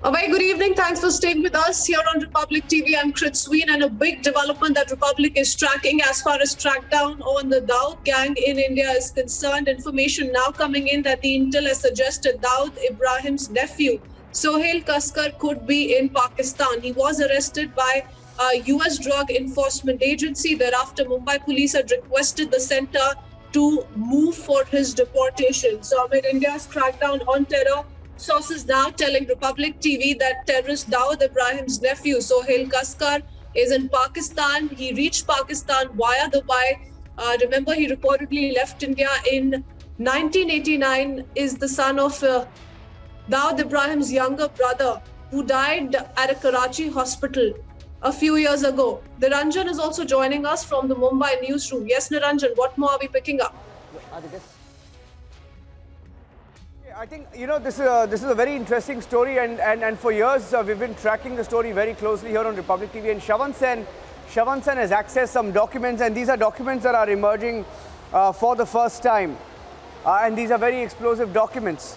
A very good evening. Thanks for staying with us here on Republic TV. I'm Sween, and a big development that Republic is tracking as far as crackdown on the Dawood gang in India is concerned. Information now coming in that the intel has suggested Dawood Ibrahim's nephew, Sohail Kaskar, could be in Pakistan. He was arrested by US Drug Enforcement Agency. Thereafter, Mumbai police had requested the center to move for his deportation. So amid India's crackdown on terror, sources now telling Republic TV that terrorist Dawood Ibrahim's nephew, Sohail Kaskar, is in Pakistan. He reached Pakistan via Dubai. Remember, he reportedly left India in 1989, is the son of Dawood Ibrahim's younger brother, who died at a Karachi hospital a few years ago. Niranjan is also joining us from the Mumbai newsroom. Yes, Niranjan, what more are we picking up? I think, this is a very interesting story, and for years we've been tracking the story very closely here on Republic TV. And Shavan Sen has accessed some documents, and these are documents that are emerging for the first time. And these are very explosive documents.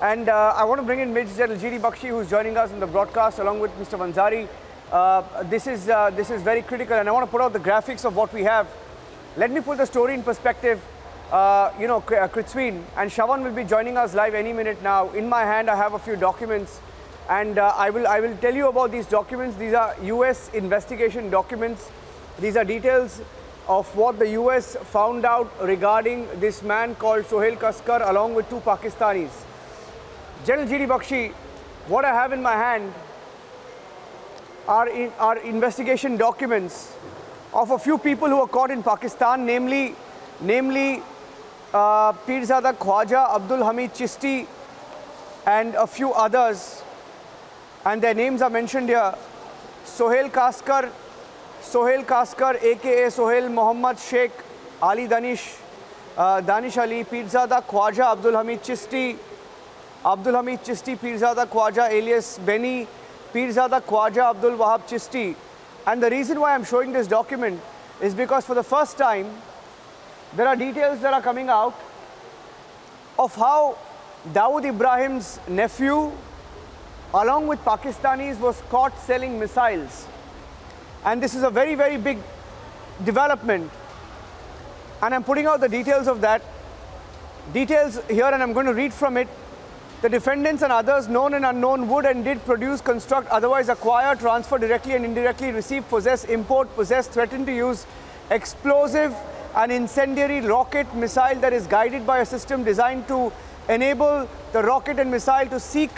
And I want to bring in Major General G.D. Bakshi, who's joining us in the broadcast, along with Mr. Vanzari. This is very critical, and I want to put out the graphics of what we have. Let me put the story in perspective. Kritsween and Shavan will be joining us live any minute now. In my hand, I have a few documents, and I will tell you about these documents. These are US investigation documents. These are details of what the US found out regarding this man called Sohail Kaskar, along with two Pakistanis. General G.D. Bakshi, what I have in my hand are investigation documents of a few people who were caught in Pakistan, namely Pirzada Khwaja Abdul Hamid Chisti and a few others, and their names are mentioned here. Sohail Kaskar aka Sohail Muhammad Sheikh Ali Danish Ali, Pirzada Khwaja Abdul Hamid Chisti Pirzada Khwaja alias Benny, Pirzada Khwaja Abdul Wahab Chisti. And the reason why I'm showing this document is because for the first time there are details that are coming out of how Dawood Ibrahim's nephew, along with Pakistanis, was caught selling missiles. And this is a very, very big development. And I'm putting out the details of that. Details here, and I'm going to read from it. The defendants and others, known and unknown, would and did produce, construct, otherwise acquire, transfer directly and indirectly, receive, possess, import, possess, threaten to use explosive an incendiary rocket missile that is guided by a system designed to enable the rocket and missile to seek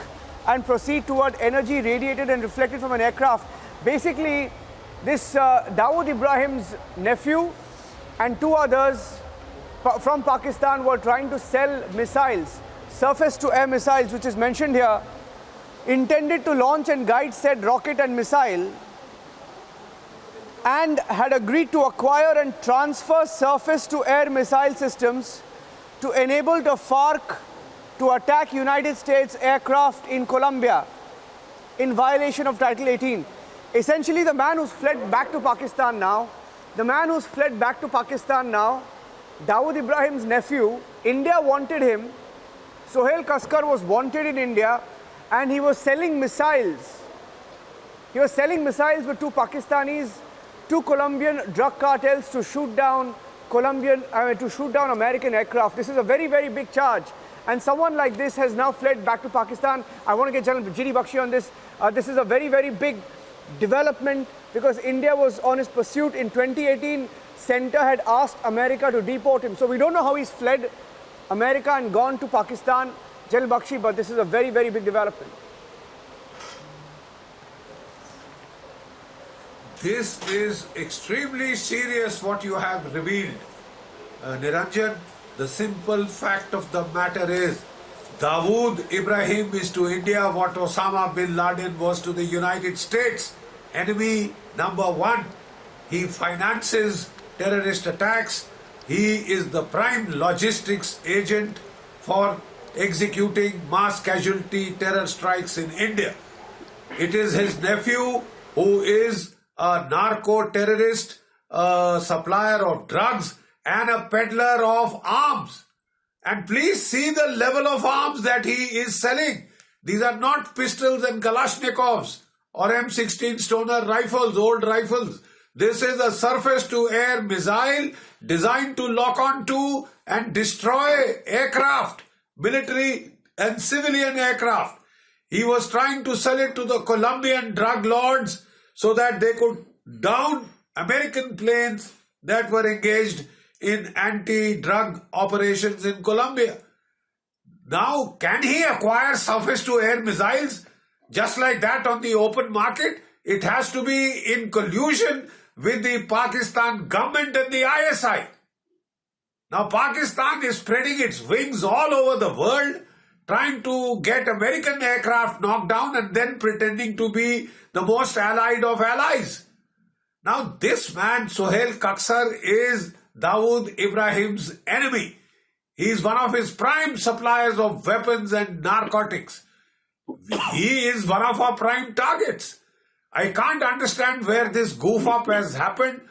and proceed toward energy radiated and reflected from an aircraft. Basically, this Dawood Ibrahim's nephew and two others from Pakistan were trying to sell missiles, surface-to-air missiles, which is mentioned here, intended to launch and guide said rocket and missile, and had agreed to acquire and transfer surface-to-air missile systems to enable the FARC to attack United States aircraft in Colombia in violation of Title 18. Essentially, the man who's fled back to Pakistan now, Dawood Ibrahim's nephew, India wanted him. Sohail Kaskar was wanted in India, and he was selling missiles. He was selling missiles with two Pakistanis, two Colombian drug cartels to shoot down American aircraft. This is a very, very big charge. And someone like this has now fled back to Pakistan. I want to get General G.D. Bakshi on this. This is a very, very big development because India was on his pursuit. In 2018, Center had asked America to deport him. So we don't know how he's fled America and gone to Pakistan, General Bakshi, but this is a very, very big development. This is extremely serious what you have revealed. Niranjan, the simple fact of the matter is Dawood Ibrahim is to India what Osama bin Laden was to the United States. Enemy number one. He finances terrorist attacks. He is the prime logistics agent for executing mass casualty terror strikes in India. It is his nephew who is a narco-terrorist, supplier of drugs, and a peddler of arms. And please see the level of arms that he is selling. These are not pistols and Kalashnikovs or M16 Stoner rifles, old rifles. This is a surface-to-air missile designed to lock onto and destroy aircraft, military and civilian aircraft. He was trying to sell it to the Colombian drug lords so that they could down American planes that were engaged in anti-drug operations in Colombia. Now, can he acquire surface-to-air missiles just like that on the open market? It has to be in collusion with the Pakistan government and the ISI. Now, Pakistan is spreading its wings all over the world, trying to get American aircraft knocked down and then pretending to be the most allied of allies. Now, this man, Sohail Kaskar, is Dawood Ibrahim's enemy. He is one of his prime suppliers of weapons and narcotics. He is one of our prime targets. I can't understand where this goof up has happened.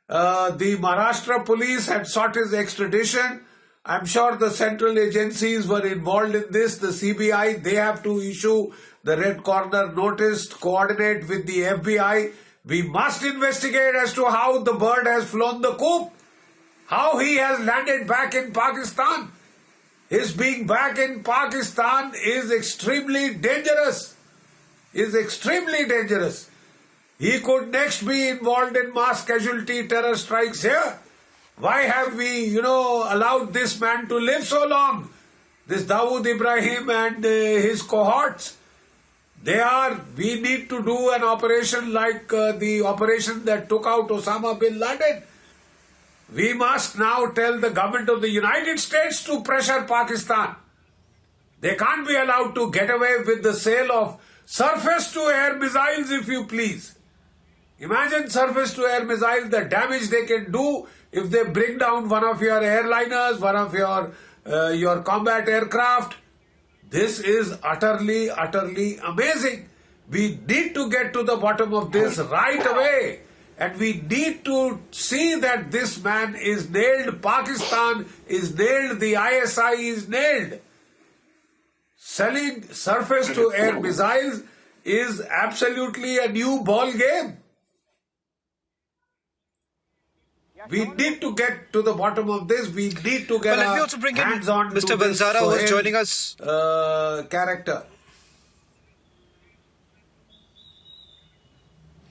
The Maharashtra police had sought his extradition. I'm sure the central agencies were involved in this. The CBI, they have to issue the red corner notice, coordinate with the FBI. We must investigate as to how the bird has flown the coop, how he has landed back in Pakistan. His being back in Pakistan is extremely dangerous. He could next be involved in mass casualty terror strikes here. Why have we, allowed this man to live so long? This Dawood Ibrahim and his cohorts. We need to do an operation like the operation that took out Osama bin Laden. We must now tell the government of the United States to pressure Pakistan. They can't be allowed to get away with the sale of surface-to-air missiles, if you please. Imagine surface-to-air missiles, the damage they can do if they bring down one of your airliners, one of your combat aircraft. This is utterly amazing. We need to get to the bottom of this right away. And we need to see that this man is nailed, Pakistan is nailed, the ISI is nailed. Selling surface-to-air missiles is absolutely a new ball game. We need to get to the bottom of this. We need to get let me also bring in hands on Mr. to this Vanzara, who is Sohail, joining us. character.